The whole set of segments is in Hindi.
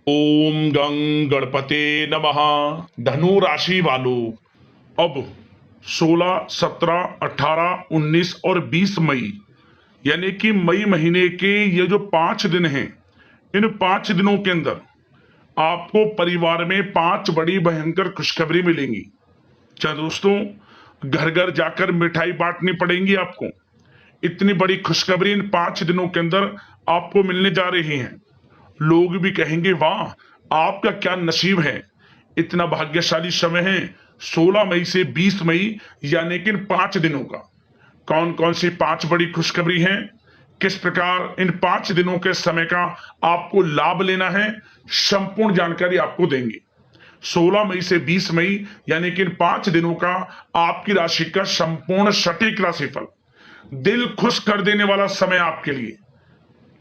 ओम गं गणपते नमः। धनु राशि वालों, अब 16, 17, 18, 19 और 20 मई यानी कि मई महीने के ये जो 5 दिन हैं, इन 5 दिनों के अंदर आपको परिवार में 5 बड़ी भयंकर खुशखबरी मिलेंगी। क्या दोस्तों, घर घर जाकर मिठाई बांटनी पड़ेंगी आपको। इतनी बड़ी खुशखबरी इन 5 दिनों के अंदर आपको मिलने जा रही है। लोग भी कहेंगे वाह, आपका क्या नसीब है, इतना भाग्यशाली समय है। 16 मई से 20 मई यानी कि इन 5 दिनों का कौन कौन सी 5 बड़ी खुशखबरी हैं, किस प्रकार इन 5 दिनों के समय का आपको लाभ लेना है, संपूर्ण जानकारी आपको देंगे। 16 मई से 20 मई यानी कि इन 5 दिनों का आपकी राशि का संपूर्ण सटीक राशिफल, दिल खुश कर देने वाला समय आपके लिए।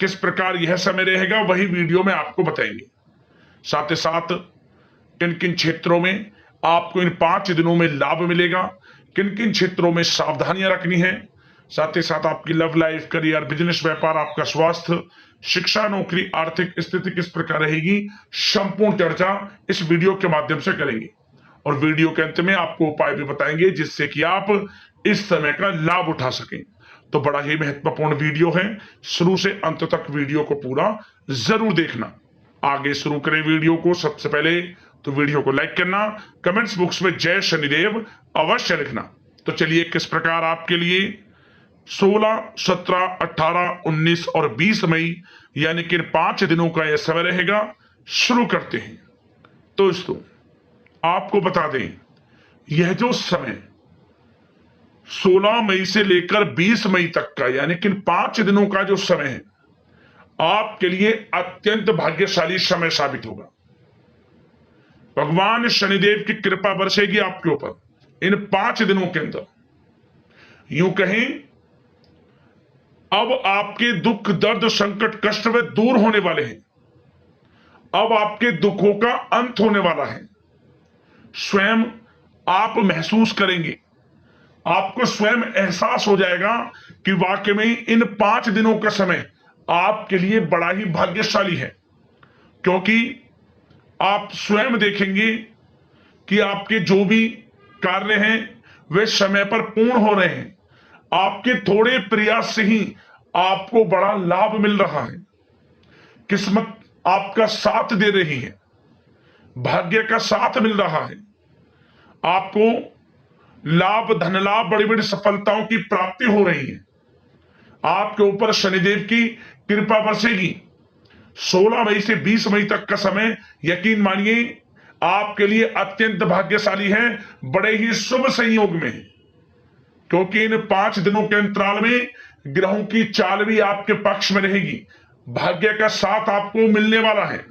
किस प्रकार यह समय रहेगा वही वीडियो में आपको बताएंगे। साथ ही साथ किन किन क्षेत्रों में आपको इन 5 दिनों में लाभ मिलेगा, किन किन क्षेत्रों में सावधानियां रखनी है। साथ ही साथ आपकी लव लाइफ, करियर, बिजनेस, व्यापार, आपका स्वास्थ्य, शिक्षा, नौकरी, आर्थिक स्थिति किस प्रकार रहेगी, संपूर्ण चर्चा इस वीडियो के माध्यम से करेंगे। और वीडियो के अंत में आपको उपाय भी बताएंगे जिससे कि आप इस समय का लाभ उठा सकें। तो बड़ा ही महत्वपूर्ण वीडियो है, शुरू से अंत तक वीडियो को पूरा जरूर देखना। आगे शुरू करें वीडियो को। सबसे पहले तो वीडियो को लाइक करना, कमेंट्स बॉक्स में जय शनिदेव अवश्य लिखना। तो चलिए किस प्रकार आपके लिए 16, 17, 18, 19 और 20 मई यानी कि 5 दिनों का यह समय रहेगा, शुरू करते हैं। तो दोस्तों आपको बता दें, यह जो समय 16 मई से लेकर 20 मई तक का यानी कि 5 दिनों का जो समय है, आपके लिए अत्यंत भाग्यशाली समय साबित होगा। भगवान शनिदेव की कृपा बरसेगी आपके ऊपर इन 5 दिनों के अंदर। यूं कहें, अब आपके दुख, दर्द, संकट, कष्ट वे दूर होने वाले हैं। अब आपके दुखों का अंत होने वाला है। स्वयं आप महसूस करेंगे, आपको स्वयं एहसास हो जाएगा कि वाकई में इन 5 दिनों का समय आपके लिए बड़ा ही भाग्यशाली है। क्योंकि आप स्वयं देखेंगे कि आपके जो भी कार्य हैं वे समय पर पूर्ण हो रहे हैं। आपके थोड़े प्रयास से ही आपको बड़ा लाभ मिल रहा है। किस्मत आपका साथ दे रही है, भाग्य का साथ मिल रहा है। आपको लाभ, धन लाभ, बड़ी बड़ी सफलताओं की प्राप्ति हो रही है। आपके ऊपर शनिदेव की कृपा बरसेगी। 16 मई से 20 मई तक का समय यकीन मानिए आपके लिए अत्यंत भाग्यशाली है, बड़े ही शुभ संयोग में है। क्योंकि इन 5 दिनों के अंतराल में ग्रहों की चाल भी आपके पक्ष में रहेगी। भाग्य का साथ आपको मिलने वाला है।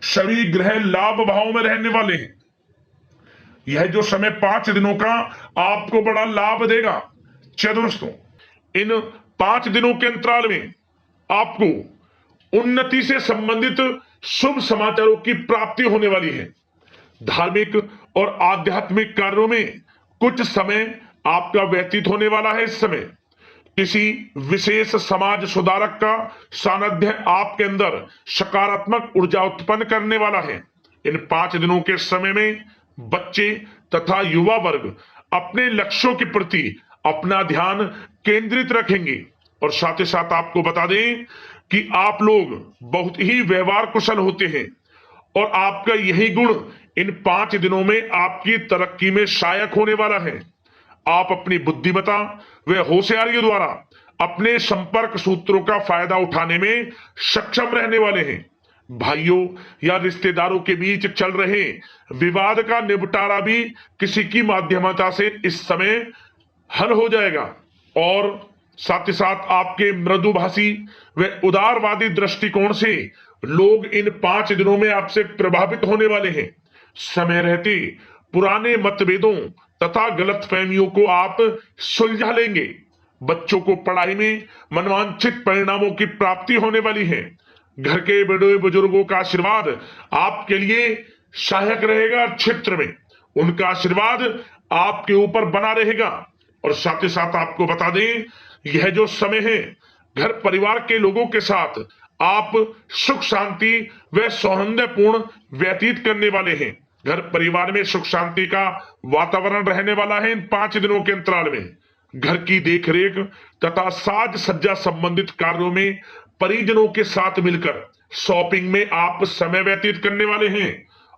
सभी ग्रह लाभ भाव में रहने वाले हैं। यह जो समय 5 दिनों का आपको बड़ा लाभ देगा। चलिए दोस्तों, इन 5 दिनों के अंतराल में आपको उन्नति से संबंधित शुभ समाचारों की प्राप्ति होने वाली है। धार्मिक और आध्यात्मिक कार्यों में कुछ समय आपका व्यतीत होने वाला है। इस समय किसी विशेष समाज सुधारक का सानिध्य आपके अंदर सकारात्मक ऊर्जा उत्पन्न करने वाला है। इन 5 दिनों के समय में बच्चे तथा युवा वर्ग अपने लक्ष्यों के प्रति अपना ध्यान केंद्रित रखेंगे। और साथ ही साथ आपको बता दें कि आप लोग बहुत ही व्यवहार कुशल होते हैं और आपका यही गुण इन 5 दिनों में आपकी तरक्की में सहायक होने वाला है। आप अपनी बुद्धिमत्ता व होशियारी द्वारा अपने संपर्क सूत्रों का फायदा उठाने में सक्षम रहने वाले हैं। भाइयों या रिश्तेदारों के बीच चल रहे विवाद का निपटारा भी किसी की माध्यमता से इस समय हल हो जाएगा। और साथ ही साथ आपके मृदुभाषी व उदारवादी दृष्टिकोण से लोग इन 5 दिनों में आपसे प्रभावित होने वाले हैं। समय रहते पुराने मतभेदों तथा गलतफहमियों को आप सुलझा लेंगे। बच्चों को पढ़ाई में मनवांछित परिणामों की प्राप्ति होने वाली है। घर के बड़े बुजुर्गों का आशीर्वाद आपके लिए सहायक रहेगा। क्षेत्र में उनका आशीर्वाद आपके ऊपर बना रहेगा। और साथ ही साथ आपको बता दें, यह जो समय है घर परिवार के लोगों के साथ आप सुख शांति व सौहार्दपूर्ण व्यतीत करने वाले हैं। घर परिवार में सुख शांति का वातावरण रहने वाला है इन 5 दिनों के अंतराल में। घर की देखरेख तथा साज सज्जा संबंधित कार्यों में परिजनों के साथ मिलकर शॉपिंग में आप समय व्यतीत करने वाले हैं।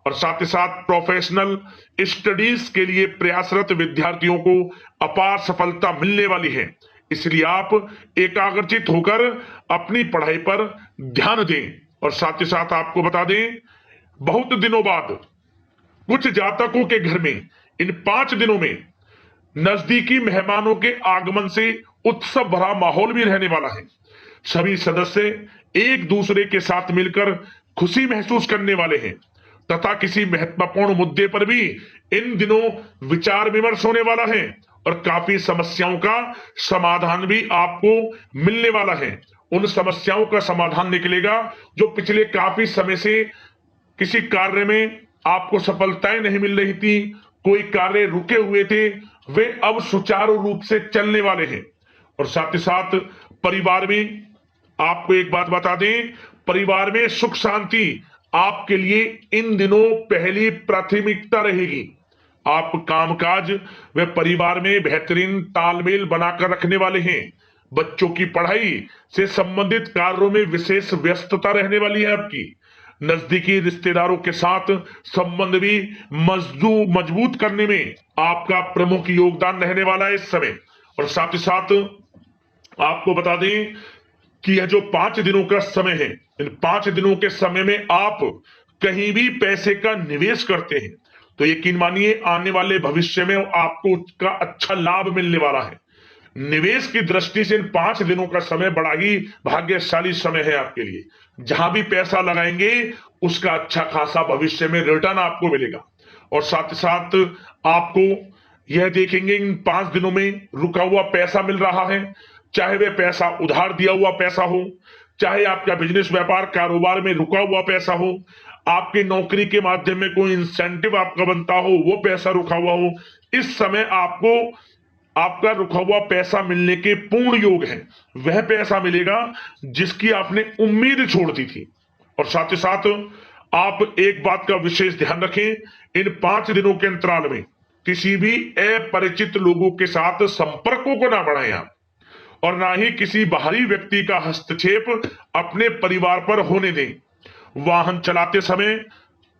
और साथ ही साथ प्रोफेशनल स्टडीज के लिए प्रयासरत विद्यार्थियों को अपार सफलता मिलने वाली है। इसलिए आप एकाग्रचित होकर अपनी पढ़ाई पर ध्यान दें। और साथ ही साथ आपको बता दें, बहुत दिनों बाद कुछ जातकों के घर में इन 5 दिनों में नजदीकी मेहमानों के आगमन से उत्सव भरा माहौल भी रहने वाला है। सभी सदस्य एक दूसरे के साथ मिलकर खुशी महसूस करने वाले हैं तथा किसी महत्वपूर्ण मुद्दे पर भी इन दिनों विचार विमर्श होने वाला है और काफी समस्याओं का समाधान भी आपको मिलने वाला है। उन समस्याओं का समाधान निकलेगा जो पिछले काफी समय से किसी कार्य में आपको सफलताएं नहीं मिल रही थी, कोई कार्य रुके हुए थे, वे अब सुचारू रूप से चलने वाले हैं। और साथ ही साथ परिवार में आपको एक बात बता दें, परिवार में सुख शांति आपके लिए इन दिनों पहली प्राथमिकता रहेगी। आप कामकाज व परिवार में बेहतरीन तालमेल बनाकर रखने वाले हैं। बच्चों की पढ़ाई से संबंधित कार्यों में विशेष व्यस्तता रहने वाली है आपकी। नजदीकी रिश्तेदारों के साथ संबंध भी मजबूत करने में आपका प्रमुख योगदान रहने वाला है इस समय। और साथ ही साथ आपको बता दें कि यह जो 5 दिनों का समय है, इन 5 दिनों के समय में आप कहीं भी पैसे का निवेश करते हैं तो यकीन मानिए आने वाले भविष्य में आपको उसका अच्छा लाभ मिलने वाला है। निवेश की दृष्टि से इन 5 दिनों का समय बड़ा ही भाग्यशाली समय है आपके लिए। जहां भी पैसा लगाएंगे उसका अच्छा खासा भविष्य में रिटर्न आपको मिलेगा। और साथ ही साथ आपको यह देखेंगे इन 5 दिनों में रुका हुआ पैसा मिल रहा है, चाहे वह पैसा उधार दिया हुआ पैसा हो, चाहे आपका बिजनेस व्यापार कारोबार में रुका हुआ पैसा हो, आपकी नौकरी के माध्यम में कोई इंसेंटिव आपका बनता हो, वो पैसा रुका हुआ हो। इस समय आपको आपका रुका हुआ पैसा मिलने के पूर्ण योग है। वह पैसा मिलेगा जिसकी आपने उम्मीद छोड़ दी थी। और साथ ही साथ आप एक बात का विशेष ध्यान रखें, इन 5 दिनों के अंतराल में किसी भी अपरिचित लोगों के साथ संपर्कों को ना बढ़ाएं आप, और ना ही किसी बाहरी व्यक्ति का हस्तक्षेप अपने परिवार पर होने दें। वाहन चलाते समय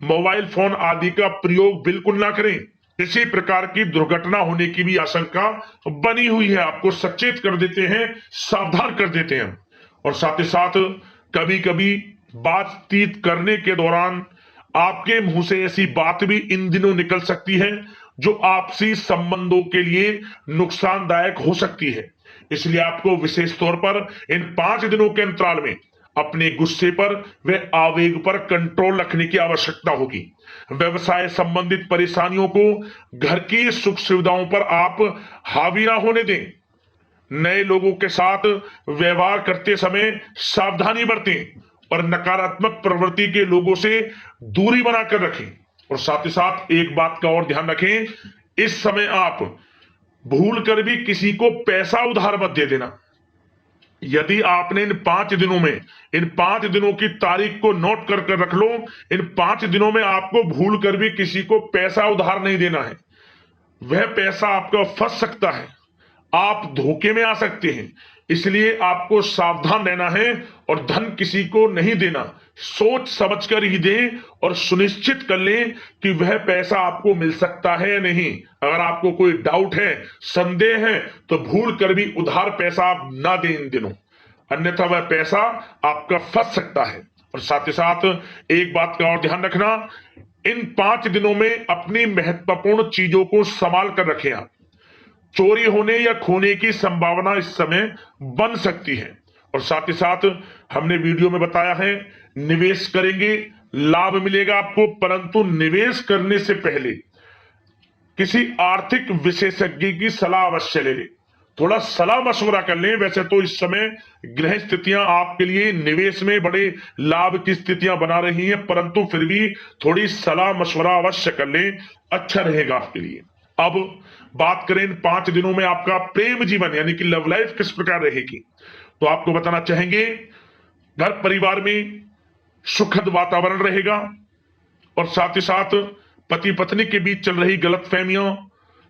मोबाइल फोन आदि का प्रयोग बिल्कुल ना करें। किसी प्रकार की दुर्घटना होने की भी आशंका बनी हुई है, आपको सचेत कर देते हैं, सावधान कर देते हैं। और साथ ही साथ कभी कभी बातचीत करने के दौरान आपके मुंह से ऐसी बात भी इन दिनों निकल सकती है जो आपसी संबंधों के लिए नुकसानदायक हो सकती है। इसलिए आपको विशेष तौर पर इन 5 दिनों के अंतराल में अपने गुस्से पर व आवेग पर कंट्रोल रखने की आवश्यकता होगी। व्यवसाय संबंधित परेशानियों को घर की सुख सुविधाओं पर आप हावी ना होने दें। नए लोगों के साथ व्यवहार करते समय सावधानी बरतें और नकारात्मक प्रवृत्ति के लोगों से दूरी बनाकर रखें। और साथ ही साथ एक बात का और ध्यान रखें, इस समय आप भूल कर भी किसी को पैसा उधार मत दे देना। यदि आपने इन 5 दिनों में इन 5 दिनों की तारीख को नोट कर रख लो, इन 5 दिनों में आपको भूल कर भी किसी को पैसा उधार नहीं देना है। वह पैसा आपका फंस सकता है, आप धोखे में आ सकते हैं। इसलिए आपको सावधान रहना है और धन किसी को नहीं देना। सोच समझकर ही दें और सुनिश्चित कर लें कि वह पैसा आपको मिल सकता है या नहीं। अगर आपको कोई डाउट है, संदेह है, तो भूल कर भी उधार पैसा आप ना दें इन दिनों, अन्यथा वह पैसा आपका फंस सकता है। और साथ ही साथ एक बात का और ध्यान रखना, इन 5 दिनों में अपनी महत्वपूर्ण चीजों को संभाल कर रखें आप। चोरी होने या खोने की संभावना इस समय बन सकती है। और साथ ही साथ हमने वीडियो में बताया है, निवेश करेंगे लाभ मिलेगा आपको, परंतु निवेश करने से पहले किसी आर्थिक विशेषज्ञ की सलाह अवश्य ले लें, थोड़ा सलाह मशवरा कर लें। वैसे तो इस समय ग्रह स्थितियां आपके लिए निवेश में बड़े लाभ की स्थितियां बना रही हैं, परंतु फिर भी थोड़ी सलाह मशवरा अवश्य कर लें, अच्छा रहेगा आपके लिए। अब बात करें इन 5 दिनों में आपका प्रेम जीवन यानी कि लव लाइफ किस प्रकार रहेगी, तो आपको बताना चाहेंगे घर परिवार में सुखद वातावरण रहेगा और साथ ही साथ पति पत्नी के बीच चल रही गलतफहमियों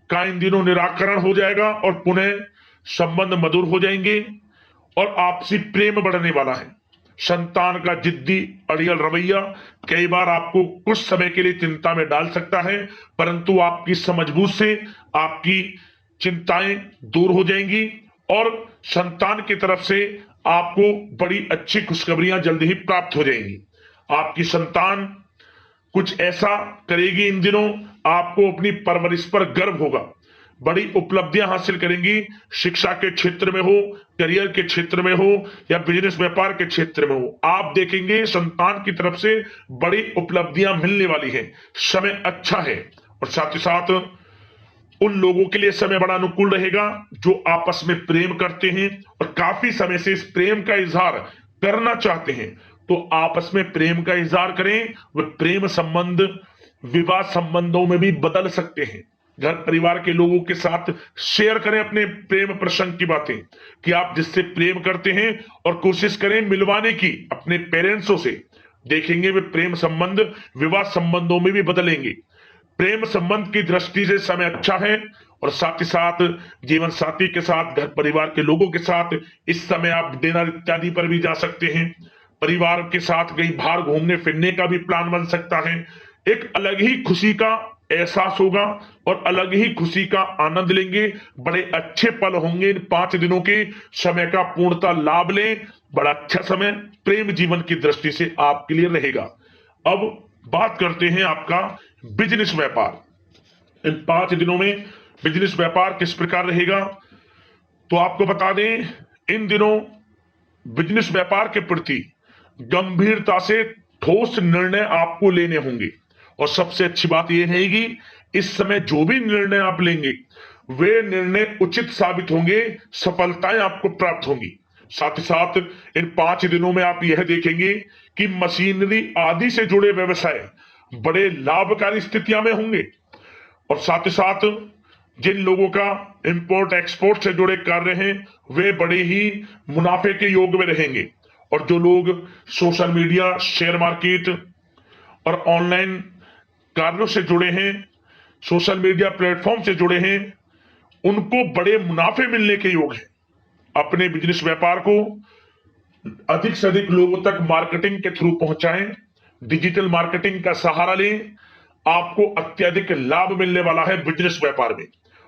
का इन दिनों निराकरण हो जाएगा और पुनः संबंध मधुर हो जाएंगे और आपसी प्रेम बढ़ने वाला है। संतान का जिद्दी अड़ियल रवैया कई बार आपको कुछ समय के लिए चिंता में डाल सकता है, परंतु आपकी समझबूझ से आपकी चिंताएं दूर हो जाएंगी और संतान की तरफ से आपको बड़ी अच्छी खुशखबरियां जल्द ही प्राप्त हो जाएंगी। आपकी संतान कुछ ऐसा करेगी इन दिनों, आपको अपनी परवरिश पर गर्व होगा। बड़ी उपलब्धियां हासिल करेंगी, शिक्षा के क्षेत्र में हो, करियर के क्षेत्र में हो या बिजनेस व्यापार के क्षेत्र में हो। आप देखेंगे संतान की तरफ से बड़ी उपलब्धियां मिलने वाली है, समय अच्छा है। और साथ ही साथ उन लोगों के लिए समय बड़ा अनुकूल रहेगा जो आपस में प्रेम करते हैं और काफी समय से इस प्रेम का इजहार करना चाहते हैं, तो आपस में प्रेम का इजहार करें। वह प्रेम संबंध विवाह संबंधों में भी बदल सकते हैं। घर परिवार के लोगों के साथ शेयर करें अपने प्रेम प्रसंग की बातें कि आप जिससे प्रेम करते हैं और कोशिश करें मिलवाने की अपने पेरेंट्सों से। देखेंगे वे प्रेम संबंध विवाह संबंधों में भी बदलेंगे। प्रेम संबंध की दृष्टि से समय अच्छा है और साथ ही साथ जीवन साथी के साथ घर परिवार के लोगों के साथ इस समय आप डिनर इत्यादि पर भी जा सकते हैं। परिवार के साथ कहीं बाहर घूमने फिरने का भी प्लान बन सकता है। एक अलग ही खुशी का एहसास होगा और अलग ही खुशी का आनंद लेंगे। बड़े अच्छे पल होंगे इन 5 दिनों के समय का पूर्णता लाभ लें। बड़ा अच्छा समय प्रेम जीवन की दृष्टि से आपके लिए रहेगा। अब बात करते हैं आपका बिजनेस व्यापार। इन 5 दिनों में बिजनेस व्यापार किस प्रकार रहेगा, तो आपको बता दें इन दिनों बिजनेस व्यापार के प्रति गंभीरता से ठोस निर्णय आपको लेने होंगे और सबसे अच्छी बात यह रहेगी इस समय जो भी निर्णय आप लेंगे वे निर्णय उचित साबित होंगे, सफलताएं आपको प्राप्त होंगी। साथ ही साथ इन 5 दिनों में आप यह देखेंगे कि मशीनरी आदि से जुड़े व्यवसाय बड़े लाभकारी स्थितियां में होंगे और साथ ही साथ जिन लोगों का इंपोर्ट एक्सपोर्ट से जुड़े कार्य हैं वे बड़े ही मुनाफे के योग में रहेंगे और जो लोग सोशल मीडिया शेयर मार्केट और ऑनलाइन कार्यों से जुड़े हैं, सोशल मीडिया प्लेटफॉर्म से जुड़े हैं, उनको बड़े मुनाफे मिलने के योग हैं। अपने बिजनेस व्यापार को अधिक से अधिक लोगों तक मार्केटिंग के थ्रू पहुंचाएं, डिजिटल मार्केटिंग का सहारा लें। आपको अत्यधिक लाभ मिलने वाला है बिजनेस व्यापार में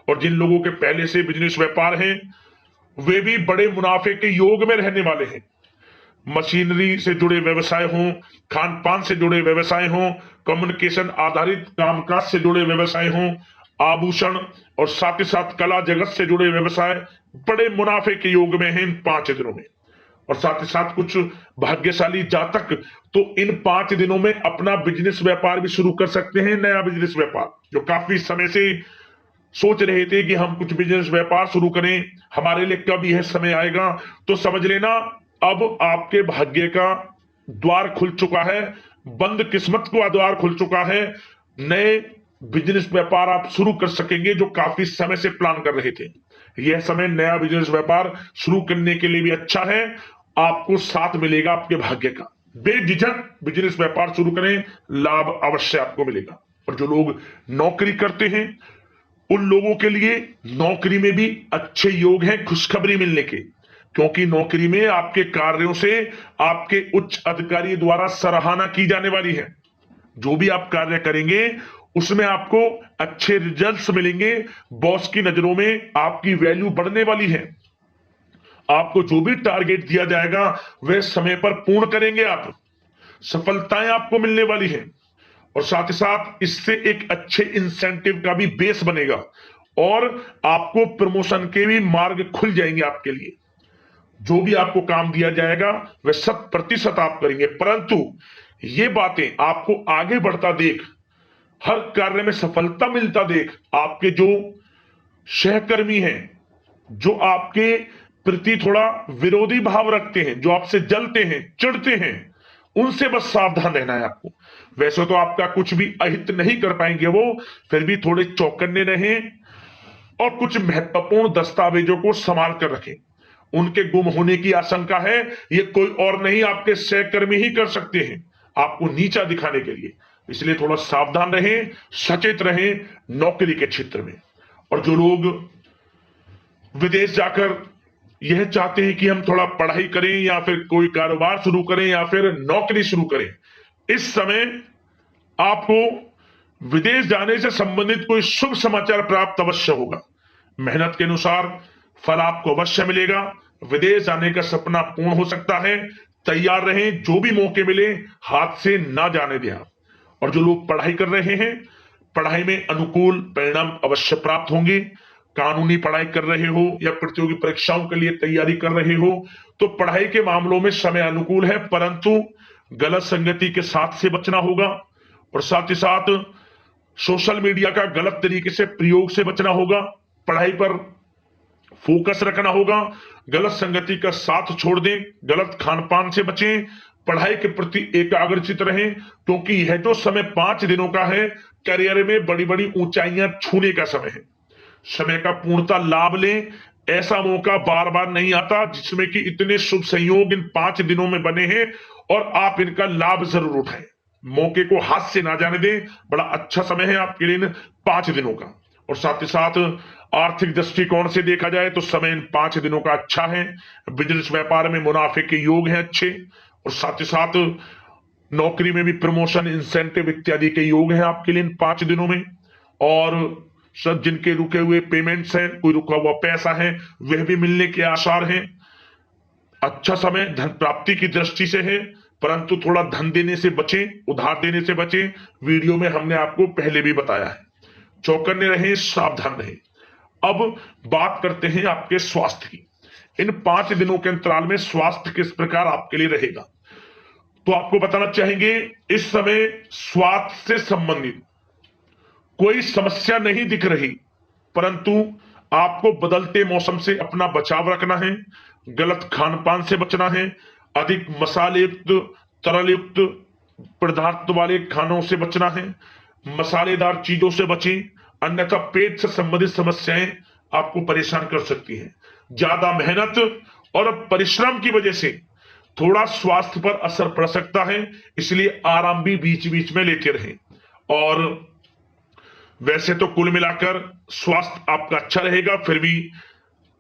और जिन लोगों के पहले से बिजनेस व्यापार हैं वे भी बड़े मुनाफे के योग में रहने वाले हैं। मशीनरी से जुड़े व्यवसाय हों, खान पान से जुड़े व्यवसाय हों, कम्युनिकेशन आधारित कामकाज से जुड़े व्यवसाय हों, आभूषण और साथ ही साथ कला जगत से जुड़े व्यवसाय बड़े मुनाफे के योग में हैं इन 5 दिनों में। और साथ ही साथ कुछ भाग्यशाली जातक तो इन 5 दिनों में अपना बिजनेस व्यापार भी शुरू कर सकते हैं। नया बिजनेस व्यापार जो काफी समय से सोच रहे थे कि हम कुछ बिजनेस व्यापार शुरू करें, हमारे लिए कब यह समय आएगा, तो समझ लेना अब आपके भाग्य का द्वार खुल चुका है, बंद किस्मत का द्वार खुल चुका है। नए बिजनेस व्यापार आप शुरू कर सकेंगे जो काफी समय से प्लान कर रहे थे। यह समय नया बिजनेस व्यापार शुरू करने के लिए भी अच्छा है, आपको साथ मिलेगा आपके भाग्य का। बेझिझक बिजनेस व्यापार शुरू करें, लाभ अवश्य आपको मिलेगा। और जो लोग नौकरी करते हैं उन लोगों के लिए नौकरी में भी अच्छे योग हैं खुशखबरी मिलने के, क्योंकि नौकरी में आपके कार्यों से आपके उच्च अधिकारी द्वारा सराहना की जाने वाली है। जो भी आप कार्य करेंगे उसमें आपको अच्छे रिजल्ट्स मिलेंगे, बॉस की नजरों में आपकी वैल्यू बढ़ने वाली है। आपको जो भी टारगेट दिया जाएगा वह समय पर पूर्ण करेंगे आप, सफलताएं आपको मिलने वाली है। और साथ ही साथ इससे एक अच्छे इंसेंटिव का भी बेस बनेगा और आपको प्रमोशन के भी मार्ग खुल जाएंगे आपके लिए। जो भी आपको काम दिया जाएगा वह 100% आप करेंगे, परंतु ये बातें आपको आगे बढ़ता देख, हर कार्य में सफलता मिलता देख, आपके जो सहकर्मी हैं, जो आपके प्रति थोड़ा विरोधी भाव रखते हैं, जो आपसे जलते हैं चिढ़ते हैं, उनसे बस सावधान रहना है आपको। वैसे तो आपका कुछ भी अहित नहीं कर पाएंगे वो, फिर भी थोड़े चौकन्ने रहें और कुछ महत्वपूर्ण दस्तावेजों को संभाल कर रखें उनके गुम होने की आशंका है। ये कोई और नहीं, आपके सहकर्मी ही कर सकते हैं, आपको नीचा दिखाने के लिए। इसलिए थोड़ा सावधान रहें, सचेत रहें नौकरी के क्षेत्र में। और जो लोग विदेश जाकर यह चाहते हैं कि हम थोड़ा पढ़ाई करें या फिर कोई कारोबार शुरू करें या फिर नौकरी शुरू करें, इस समय आपको विदेश जाने से संबंधित कोई शुभ समाचार प्राप्त अवश्य होगा। मेहनत के अनुसार फल आपको अवश्य मिलेगा। विदेश जाने का सपना पूर्ण हो सकता है। तैयार रहें, जो भी मौके मिले हाथ से ना जाने दें। और जो लोग पढ़ाई कर रहे हैं, पढ़ाई में अनुकूल परिणाम अवश्य प्राप्त होंगे। कानूनी पढ़ाई कर रहे हो या प्रतियोगी परीक्षाओं के लिए तैयारी कर रहे हो तो पढ़ाई के मामलों में समय अनुकूल है, परंतु गलत संगति के साथ से बचना होगा। और साथ ही साथ सोशल मीडिया का गलत तरीके से प्रयोग से बचना होगा। पढ़ाई पर फोकस रखना होगा। गलत संगति का साथ छोड़ दें, गलत खान पान से बचें, पढ़ाई के प्रति एकाग्रचित रहें, क्योंकि यह जो समय 5 दिनों का है, करियर में बड़ी बड़ी ऊंचाइयां छूने का समय है। समय का पूर्णता लाभ लें। ऐसा मौका बार बार नहीं आता जिसमें कि इतने शुभ संयोग इन 5 दिनों में बने हैं और आप इनका लाभ जरूर उठाएं। मौके को हाथ से ना जाने दें। बड़ा अच्छा समय है आपके लिए इन 5 दिनों का। और साथ ही साथ आर्थिक दृष्टिकोण से देखा जाए तो समय इन 5 दिनों का अच्छा है। बिजनेस व्यापार में मुनाफे के योग हैं अच्छे। और साथ ही साथ नौकरी में भी प्रमोशन, इंसेंटिव इत्यादि के योग हैं आपके लिए इन 5 दिनों में। और सब जिनके रुके हुए पेमेंट्स हैं, कोई रुका हुआ पैसा है, वह भी मिलने के आसार हैं। अच्छा समय धन प्राप्ति की दृष्टि से है, परंतु थोड़ा धन देने से बचें, उधार देने से बचें। वीडियो में हमने आपको पहले भी बताया है। चौकन्ने रहें, सावधान रहें। अब बात करते हैं आपके स्वास्थ्य की। इन 5 दिनों के अंतराल में स्वास्थ्य किस प्रकार आपके लिए रहेगा, तो आपको बताना चाहेंगे इस समय स्वास्थ्य से संबंधित कोई समस्या नहीं दिख रही, परंतु आपको बदलते मौसम से अपना बचाव रखना है। गलत खान पान से बचना है। अधिक मसाले युक्त, तरल युक्त पदार्थ वाले खानों से बचना है। मसालेदार चीजों से बचें, अन्यथा पेट से संबंधित समस्याएं आपको परेशान कर सकती हैं। ज्यादा मेहनत और परिश्रम की वजह से थोड़ा स्वास्थ्य पर असर पड़ सकता है, इसलिए आराम भी बीच बीच में लेते रहें। और वैसे तो कुल मिलाकर स्वास्थ्य आपका अच्छा रहेगा। फिर भी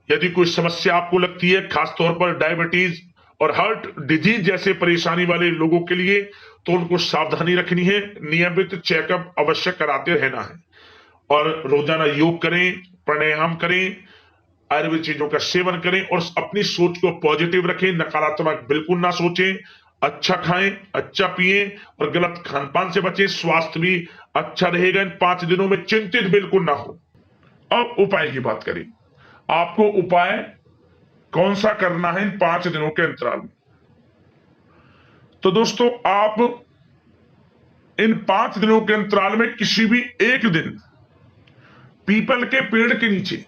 यदि कोई समस्या आपको लगती है, खासतौर पर डायबिटीज और हार्ट डिजीज जैसे परेशानी वाले लोगों के लिए, तो उनको सावधानी रखनी है। नियमित चेकअप अवश्य कराते रहना है। और रोजाना योग करें, प्राणायाम करें, आयुर्वेद चीजों का सेवन करें और अपनी सोच को पॉजिटिव रखें। नकारात्मक बिल्कुल ना सोचें। अच्छा खाएं, अच्छा पिएं और गलत खान पान से बचें। स्वास्थ्य भी अच्छा रहेगा इन 5 दिनों में, चिंतित बिल्कुल ना हो। अब उपाय की बात करें। आपको उपाय कौन सा करना है इन 5 दिनों के अंतराल में? तो दोस्तों, आप इन 5 दिनों के अंतराल में किसी भी एक दिन पीपल के पेड़ के नीचे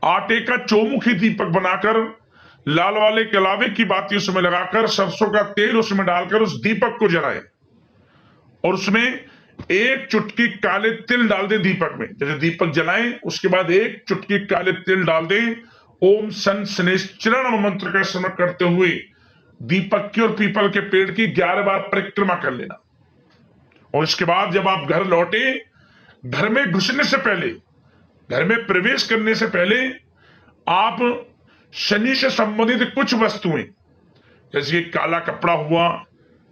आटे का चौमुखी दीपक बनाकर, लाल वाले कलावे की बाती उसमें लगाकर, सरसों का तेल उसमें डालकर उस दीपक को जलाएं और उसमें 1 चुटकी काले तिल डाल दें दीपक में। जैसे दीपक जलाएं उसके बाद 1 चुटकी काले तिल डाल दें। ओम सन शनैश्चरण मंत्र का स्मरण करते हुए दीपक की और पीपल के पेड़ की 11 बार परिक्रमा कर लेना। और इसके बाद जब आप घर लौटे, घर में घुसने से पहले, घर में प्रवेश करने से पहले आप शनि से संबंधित कुछ वस्तुएं, जैसे काला कपड़ा हुआ,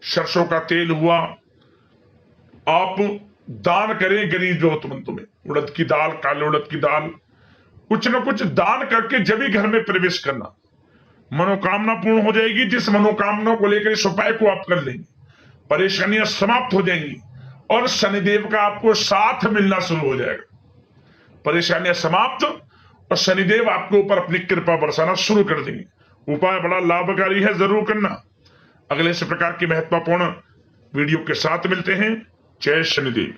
सरसों का तेल हुआ, आप दान करें गरीब जरूरतमंदों में। उड़द की दाल, काले उड़द की दाल, कुछ ना कुछ दान करके जब भी घर में प्रवेश करना, मनोकामना पूर्ण हो जाएगी। जिस मनोकामना को लेकर इस उपाय को आप कर लेंगे, परेशानियां समाप्त हो जाएंगी और शनिदेव का आपको साथ मिलना शुरू हो जाएगा। परेशानियां समाप्त और शनिदेव आपके ऊपर अपनी कृपा बरसाना शुरू कर देंगे। उपाय बड़ा लाभकारी है, जरूर करना। अगले इस प्रकार की महत्वपूर्ण वीडियो के साथ मिलते हैं। जय शनिदेव।